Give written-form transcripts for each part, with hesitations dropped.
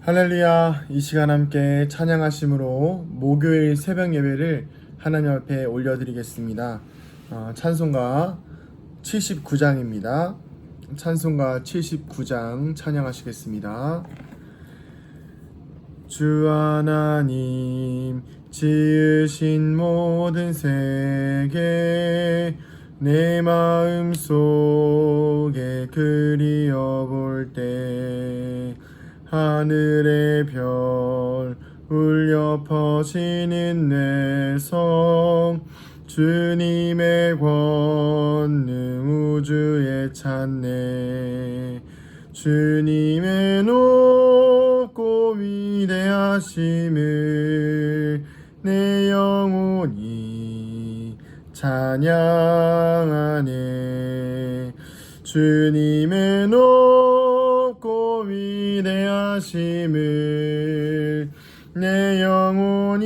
할렐루야. 이 시간 함께 찬양하심으로 목요일 새벽 예배를 하나님 앞에 올려드리겠습니다. 찬송가 79장입니다. 찬송가 79장 찬양하시겠습니다. 주 하나님 지으신 모든 세계 내 마음 속에 그리어볼 때 하늘의 별 울려 퍼지는 내 성 주님의 권능 우주에 찾네. 주님의 높고 위대하심을 내 영혼이 찬양하네. 주님의 높고 위대하심을 내 영혼이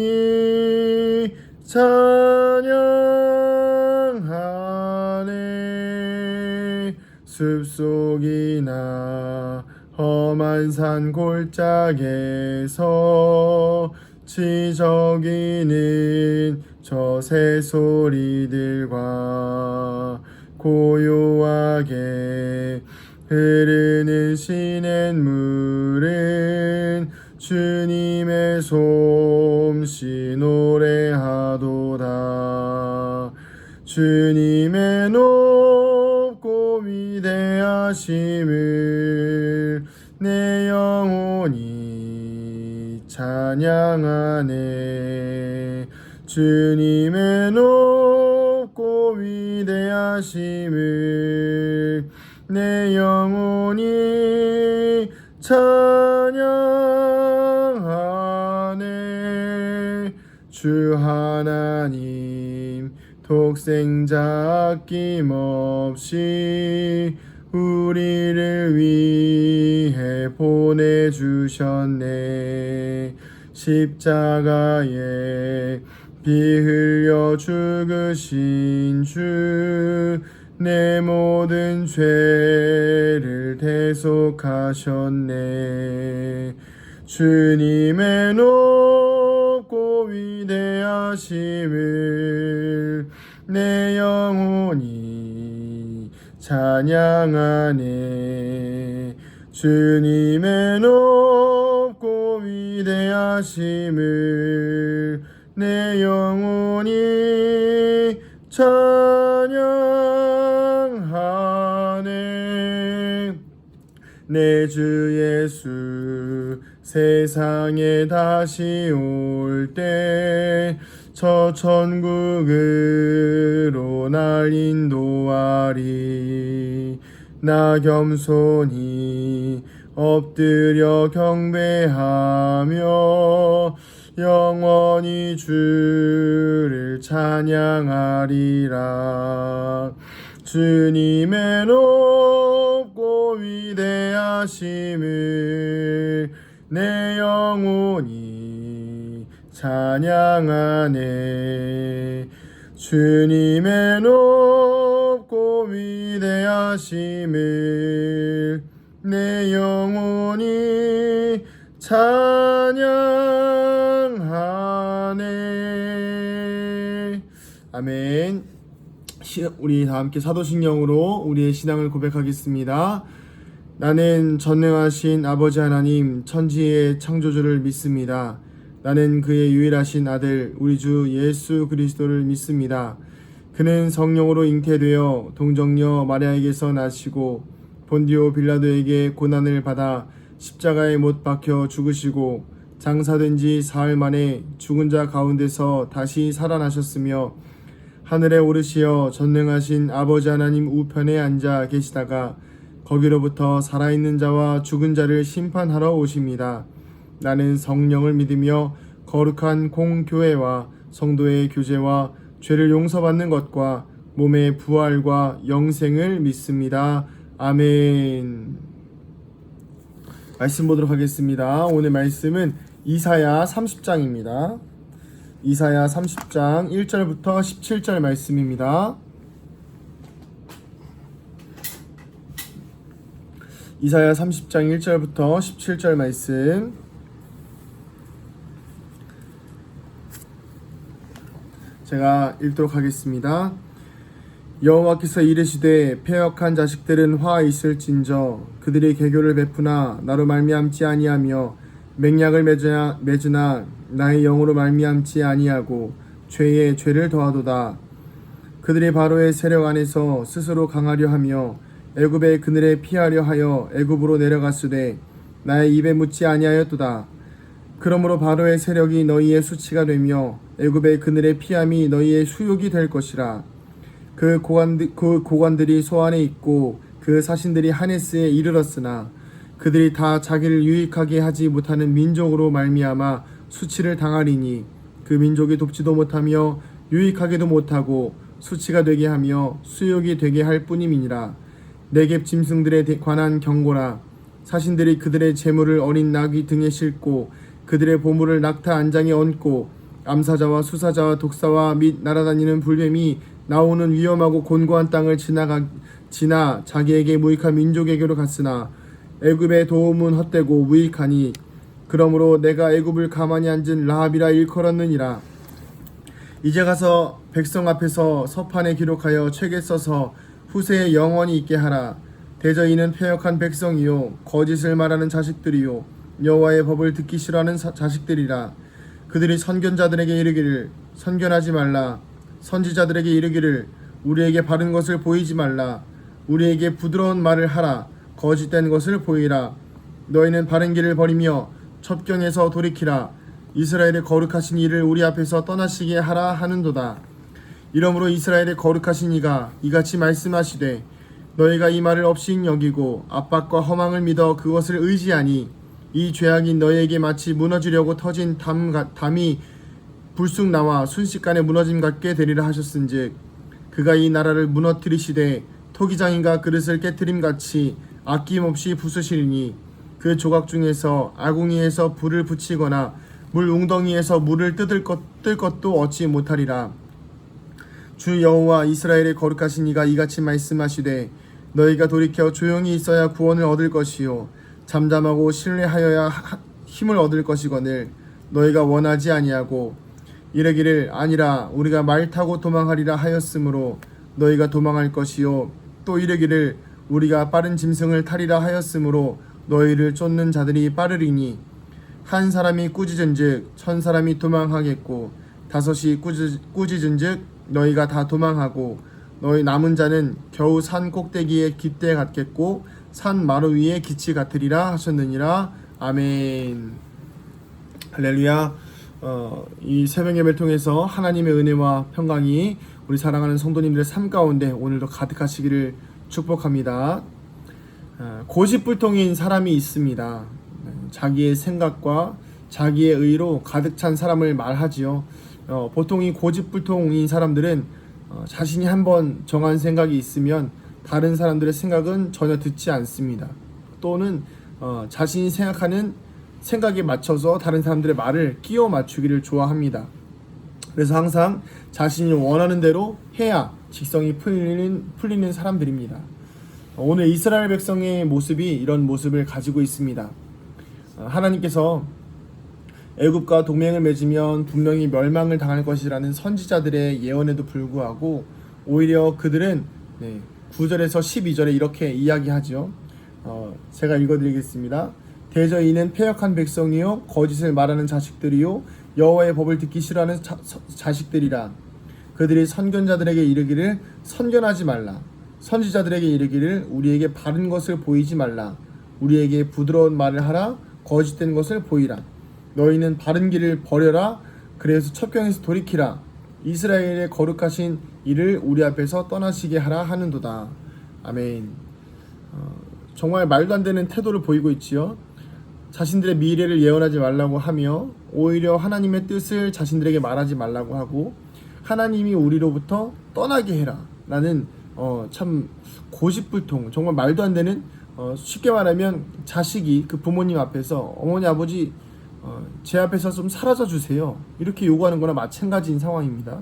찬양하네. 숲속이나 험한 산 골짜기에서 지저귀는 저 새소리들과 고요하게 흐르는 시냇물은 주님의 솜씨 노래하도다. 주님의 높고 위대하심을 내 영혼이 찬양하네. 주님의 높고 위대하심을 내 영혼이 찬양하네. 주 하나님 독생자 아낌없이 우리를 위해 보내주셨네. 십자가에 피 흘려 죽으신 주 내 모든 죄를 대속하셨네. 주님의 높고 위대하심을 내 영혼이 찬양하네. 주님의 높고 위대하심을 내 영혼이 찬양하네. 내 주 예수 세상에 다시 올 때 저 천국으로 날 인도하리. 나 겸손히 엎드려 경배하며 영원히 주를 찬양하리라. 주님의 높고 위대하심을 내 영혼이 찬양하네. 주님의 높고 위대하심을 내 영혼이 찬양하네. 아멘. 우리 다 함께 사도신경으로 우리의 신앙을 고백하겠습니다. 나는 전능하신 아버지 하나님 천지의 창조주를 믿습니다. 나는 그의 유일하신 아들 우리 주 예수 그리스도를 믿습니다. 그는 성령으로 잉태되어 동정녀 마리아에게서 나시고 본디오 빌라도에게 고난을 받아 십자가에 못 박혀 죽으시고 장사된 지 사흘 만에 죽은 자 가운데서 다시 살아나셨으며 하늘에 오르시어 전능하신 아버지 하나님 우편에 앉아 계시다가 거기로부터 살아있는 자와 죽은 자를 심판하러 오십니다. 나는 성령을 믿으며 거룩한 공교회와 성도의 교제와 죄를 용서받는 것과 몸의 부활과 영생을 믿습니다. 아멘. 말씀 보도록 하겠습니다. 오늘 말씀은 이사야 30장입니다. 이사야 30장 1절부터 17절 말씀입니다. 이사야 30장 1절부터 17절 말씀 제가 읽도록 하겠습니다. 여호와께서 이르시되 패역한 자식들은 화 있을진저 그들이 개교를 베푸나 나로 말미암지 아니하며 맹약을 맺으나 나의 영으로 말미암지 아니하고 죄에 죄를 더하도다. 그들이 바로의 세력 안에서 스스로 강하려 하며 애굽의 그늘에 피하려 하여 애굽으로 내려갔으되 나의 입에 묻지 아니하였도다. 그러므로 바로의 세력이 너희의 수치가 되며 애굽의 그늘에 피함이 너희의 수욕이 될 것이라. 그 고관들이 소안에 있고 그 사신들이 하네스에 이르렀으나 그들이 다 자기를 유익하게 하지 못하는 민족으로 말미암아 수치를 당하리니 그 민족이 돕지도 못하며 유익하게도 못하고 수치가 되게 하며 수욕이 되게 할 뿐임이니라. 네겝 짐승들에 관한 경고라. 사신들이 그들의 재물을 어린 나귀 등에 싣고 그들의 보물을 낙타 안장에 얹고 암사자와 수사자와 독사와 및 날아다니는 불뱀이 나오는 위험하고 곤고한 땅을 지나 자기에게 무익한 민족에게로 갔으나 애굽의 도움은 헛되고 무익하니 그러므로 내가 애굽을 가만히 앉은 라합이라 일컬었느니라. 이제 가서 백성 앞에서 서판에 기록하여 책에 써서 후세에 영원히 있게 하라. 대저희는 패역한 백성이요 거짓을 말하는 자식들이요 여호와의 법을 듣기 싫어하는 자식들이라. 그들이 선견자들에게 이르기를 선견하지 말라. 선지자들에게 이르기를 우리에게 바른 것을 보이지 말라. 우리에게 부드러운 말을 하라. 거짓된 것을 보이라. 너희는 바른 길을 버리며 첩경에서 돌이키라. 이스라엘의 거룩하신 이를 우리 앞에서 떠나시게 하라 하는도다. 이러므로 이스라엘의 거룩하신 이가 이같이 말씀하시되 너희가 이 말을 없인 여기고 압박과 허망을 믿어 그것을 의지하니 이 죄악이 너희에게 마치 무너지려고 터진 담이 불쑥 나와 순식간에 무너짐 같게 되리라 하셨은즉 그가 이 나라를 무너뜨리시되 토기장인가 그릇을 깨트림 같이 아낌없이 부수시리니 그 조각 중에서 아궁이에서 불을 붙이거나 물 웅덩이에서 물을 뜰 것도 얻지 못하리라. 주 여호와 이스라엘의 거룩하신 이가 이같이 말씀하시되 너희가 돌이켜 조용히 있어야 구원을 얻을 것이요 잠잠하고 신뢰하여야 힘을 얻을 것이거늘 너희가 원하지 아니하고 이르기를 아니라 우리가 말 타고 도망하리라 하였으므로 너희가 도망할 것이요 또 이르기를 우리가 빠른 짐승을 타리라 하였으므로 너희를 쫓는 자들이 빠르리니 한 사람이 꾸짖은즉 천 사람이 도망하겠고 다섯이 꾸짖은즉 너희가 다 도망하고 너희 남은 자는 겨우 산 꼭대기에 깃대 같겠고 산 마루 위에 기치 같으리라 하셨느니라. 아멘. 할렐루야. 이 새벽 예배를 통해서 하나님의 은혜와 평강이 우리 사랑하는 성도님들의 삶 가운데 오늘도 가득하시기를 축복합니다. 고집불통인 사람이 있습니다. 자기의 생각과 자기의 의로 가득 찬 사람을 말하지요. 보통 이 고집불통인 사람들은 자신이 한번 정한 생각이 있으면 다른 사람들의 생각은 전혀 듣지 않습니다. 또는 자신이 생각하는 생각에 맞춰서 다른 사람들의 말을 끼워 맞추기를 좋아합니다. 그래서 항상 자신이 원하는 대로 해야 직성이 풀리는 사람들입니다. 오늘 이스라엘 백성의 모습이 이런 모습을 가지고 있습니다. 하나님께서 애굽과 동맹을 맺으면 분명히 멸망을 당할 것이라는 선지자들의 예언에도 불구하고 오히려 그들은 9절에서 12절에 이렇게 이야기하죠. 제가 읽어드리겠습니다. 대저 이는 패역한 백성이요 거짓을 말하는 자식들이요 여호와의 법을 듣기 싫어하는 자식들이라. 그들이 선견자들에게 이르기를 선견하지 말라. 선지자들에게 이르기를 우리에게 바른 것을 보이지 말라. 우리에게 부드러운 말을 하라. 거짓된 것을 보이라. 너희는 바른 길을 버려라. 그래서 첩경에서 돌이키라. 이스라엘의 거룩하신 이를 우리 앞에서 떠나시게 하라 하는도다. 아멘. 정말 말도 안 되는 태도를 보이고 있지요. 자신들의 미래를 예언하지 말라고 하며 오히려 하나님의 뜻을 자신들에게 말하지 말라고 하고 하나님이 우리로부터 떠나게 해라 라는 참 고집불통, 정말 말도 안 되는, 쉽게 말하면 자식이 그 부모님 앞에서 어머니 아버지 제 앞에서 좀 사라져 주세요 이렇게 요구하는 거나 마찬가지인 상황입니다.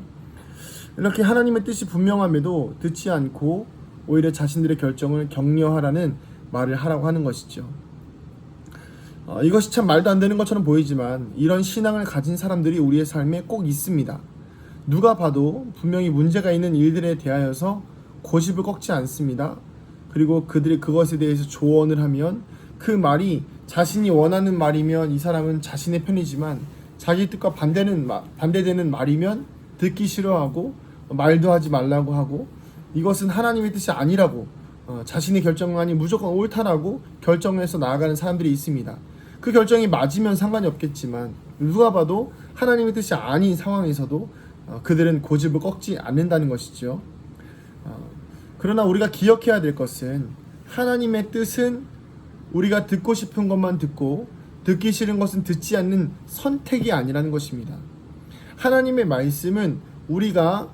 이렇게 하나님의 뜻이 분명함에도 듣지 않고 오히려 자신들의 결정을 격려하라는 말을 하라고 하는 것이죠. 이것이 참 말도 안 되는 것처럼 보이지만 이런 신앙을 가진 사람들이 우리의 삶에 꼭 있습니다. 누가 봐도 분명히 문제가 있는 일들에 대하여서 고집을 꺾지 않습니다. 그리고 그들이 그것에 대해서 조언을 하면 그 말이 자신이 원하는 말이면 이 사람은 자신의 편이지만 자기 뜻과 반대되는 말이면 듣기 싫어하고 말도 하지 말라고 하고 이것은 하나님의 뜻이 아니라고 자신의 결정만이 무조건 옳다라고 결정해서 나아가는 사람들이 있습니다. 그 결정이 맞으면 상관이 없겠지만 누가 봐도 하나님의 뜻이 아닌 상황에서도 그들은 고집을 꺾지 않는다는 것이죠. 그러나 우리가 기억해야 될 것은 하나님의 뜻은 우리가 듣고 싶은 것만 듣고 듣기 싫은 것은 듣지 않는 선택이 아니라는 것입니다. 하나님의 말씀은 우리가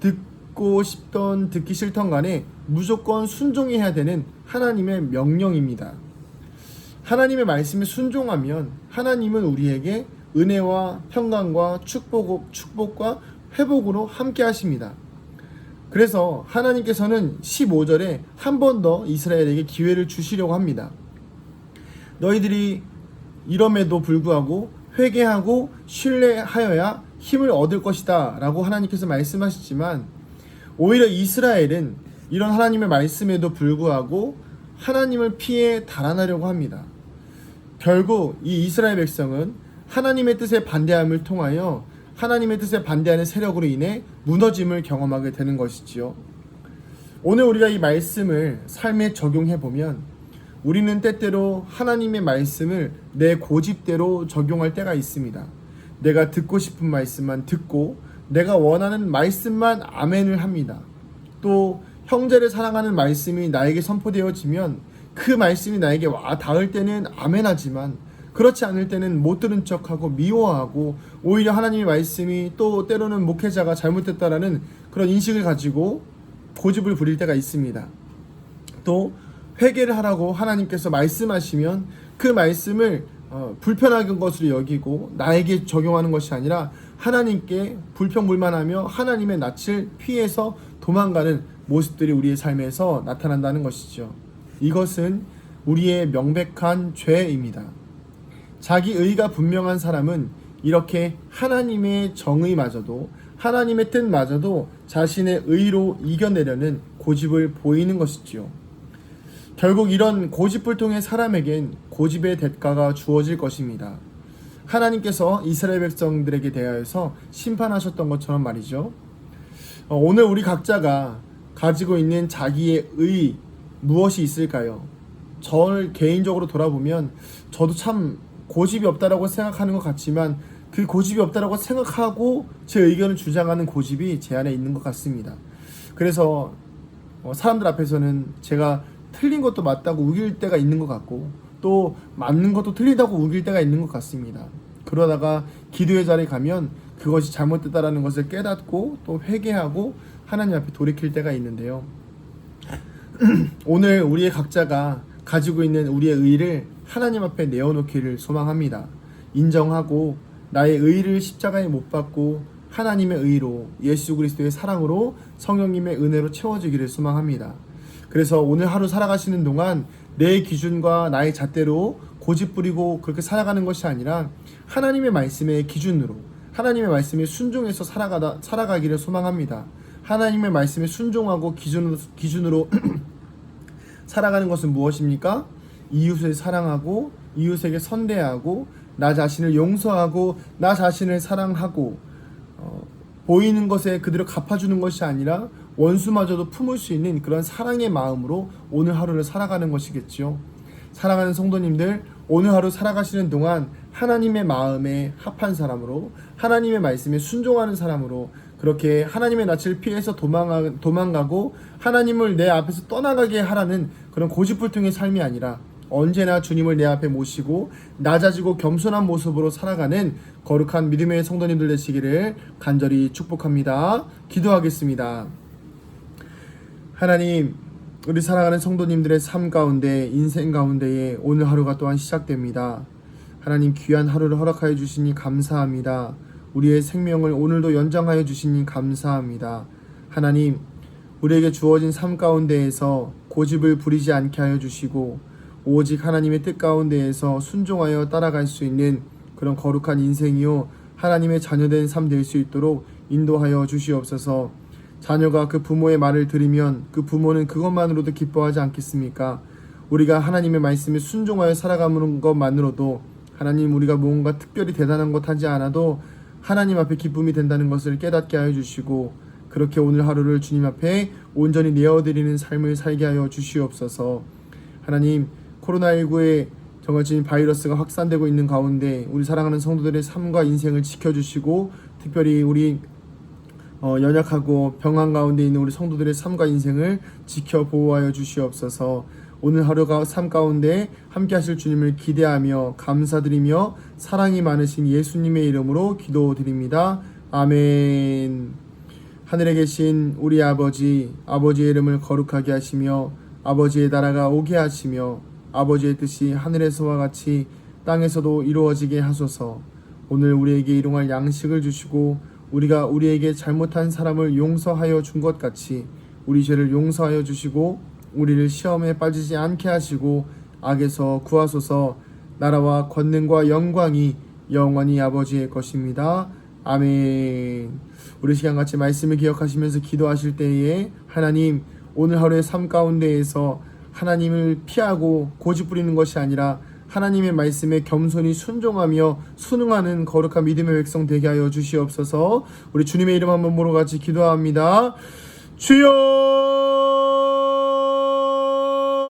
듣고 싶던 듣기 싫던 간에 무조건 순종해야 되는 하나님의 명령입니다. 하나님의 말씀에 순종하면 하나님은 우리에게 은혜와 평강과 축복과 회복으로 함께 하십니다. 그래서 하나님께서는 15절에 한 번 더 이스라엘에게 기회를 주시려고 합니다. 너희들이 이럼에도 불구하고 회개하고 신뢰하여야 힘을 얻을 것이다 라고 하나님께서 말씀하시지만 오히려 이스라엘은 이런 하나님의 말씀에도 불구하고 하나님을 피해 달아나려고 합니다. 결국 이 이스라엘 백성은 하나님의 뜻에 반대함을 통하여 하나님의 뜻에 반대하는 세력으로 인해 무너짐을 경험하게 되는 것이지요. 오늘 우리가 이 말씀을 삶에 적용해 보면 우리는 때때로 하나님의 말씀을 내 고집대로 적용할 때가 있습니다. 내가 듣고 싶은 말씀만 듣고 내가 원하는 말씀만 아멘을 합니다. 또 형제를 사랑하는 말씀이 나에게 선포되어지면 그 말씀이 나에게 와 닿을 때는 아멘하지만 그렇지 않을 때는 못 들은 척하고 미워하고 오히려 하나님의 말씀이 또 때로는 목회자가 잘못됐다라는 그런 인식을 가지고 고집을 부릴 때가 있습니다. 또 회개를 하라고 하나님께서 말씀하시면 그 말씀을 불편한 것으로 여기고 나에게 적용하는 것이 아니라 하나님께 불평불만하며 하나님의 낯을 피해서 도망가는 모습들이 우리의 삶에서 나타난다는 것이죠. 이것은 우리의 명백한 죄입니다. 자기 의가 분명한 사람은 이렇게 하나님의 정의마저도 하나님의 뜻마저도 자신의 의로 이겨내려는 고집을 보이는 것이지요. 결국 이런 고집불통의 사람에겐 고집의 대가가 주어질 것입니다. 하나님께서 이스라엘 백성들에게 대하여서 심판하셨던 것처럼 말이죠. 오늘 우리 각자가 가지고 있는 자기의 의 무엇이 있을까요? 저를 개인적으로 돌아보면 저도 참 고집이 없다라고 생각하는 것 같지만 그 고집이 없다라고 생각하고 제 의견을 주장하는 고집이 제 안에 있는 것 같습니다. 그래서 사람들 앞에서는 제가 틀린 것도 맞다고 우길 때가 있는 것 같고 또 맞는 것도 틀리다고 우길 때가 있는 것 같습니다. 그러다가 기도의 자리에 가면 그것이 잘못됐다라는 것을 깨닫고 또 회개하고 하나님 앞에 돌이킬 때가 있는데요. 오늘 우리의 각자가 가지고 있는 우리의 의를 하나님 앞에 내어놓기를 소망합니다. 인정하고 나의 의를 십자가에 못 박고 하나님의 의로 예수 그리스도의 사랑으로 성령님의 은혜로 채워지기를 소망합니다. 그래서 오늘 하루 살아가시는 동안 내 기준과 나의 잣대로 고집 부리고 그렇게 살아가는 것이 아니라 하나님의 말씀의 기준으로 하나님의 말씀에 순종해서 살아가기를 소망합니다. 하나님의 말씀에 순종하고 기준으로 살아가는 것은 무엇입니까? 이웃을 사랑하고 이웃에게 선대하고 나 자신을 용서하고 나 자신을 사랑하고 보이는 것에 그대로 갚아주는 것이 아니라 원수마저도 품을 수 있는 그런 사랑의 마음으로 오늘 하루를 살아가는 것이겠지요. 사랑하는 성도님들, 오늘 하루 살아가시는 동안 하나님의 마음에 합한 사람으로 하나님의 말씀에 순종하는 사람으로 그렇게 하나님의 낯을 피해서 도망가고 하나님을 내 앞에서 떠나가게 하라는 그런 고집불통의 삶이 아니라 언제나 주님을 내 앞에 모시고 낮아지고 겸손한 모습으로 살아가는 거룩한 믿음의 성도님들 되시기를 간절히 축복합니다. 기도하겠습니다. 하나님, 우리 사랑하는 성도님들의 삶 가운데 인생 가운데에 오늘 하루가 또한 시작됩니다. 하나님, 귀한 하루를 허락하여 주시니 감사합니다. 우리의 생명을 오늘도 연장하여 주시니 감사합니다. 하나님, 우리에게 주어진 삶 가운데에서 고집을 부리지 않게 하여 주시고 오직 하나님의 뜻 가운데에서 순종하여 따라갈 수 있는 그런 거룩한 인생이요 하나님의 자녀된 삶 될 수 있도록 인도하여 주시옵소서. 자녀가 그 부모의 말을 들으면 그 부모는 그것만으로도 기뻐하지 않겠습니까? 우리가 하나님의 말씀에 순종하여 살아가는 것만으로도 하나님 우리가 뭔가 특별히 대단한 것 하지 않아도 하나님 앞에 기쁨이 된다는 것을 깨닫게 하여 주시고 그렇게 오늘 하루를 주님 앞에 온전히 내어드리는 삶을 살게 하여 주시옵소서. 하나님 코로나19에 정말 지금 바이러스가 확산되고 있는 가운데 우리 사랑하는 성도들의 삶과 인생을 지켜주시고 특별히 우리 연약하고 병환 가운데 있는 우리 성도들의 삶과 인생을 지켜 보호하여 주시옵소서. 오늘 하루가 삶 가운데 함께 하실 주님을 기대하며 감사드리며 사랑이 많으신 예수님의 이름으로 기도드립니다. 아멘. 하늘에 계신 우리 아버지의 이름을 거룩하게 하시며 아버지의 나라가 오게 하시며 아버지의 뜻이 하늘에서와 같이 땅에서도 이루어지게 하소서. 오늘 우리에게 일용할 양식을 주시고 우리가 우리에게 잘못한 사람을 용서하여 준 것 같이 우리 죄를 용서하여 주시고 우리를 시험에 빠지지 않게 하시고 악에서 구하소서. 나라와 권능과 영광이 영원히 아버지의 것입니다. 아멘. 우리 시간같이 말씀을 기억하시면서 기도하실 때에 하나님 오늘 하루의 삶 가운데에서 하나님을 피하고 고집부리는 것이 아니라 하나님의 말씀에 겸손히 순종하며 순응하는 거룩한 믿음의 백성 되게 하여 주시옵소서. 우리 주님의 이름 한번 보러 같이 기도합니다. 주여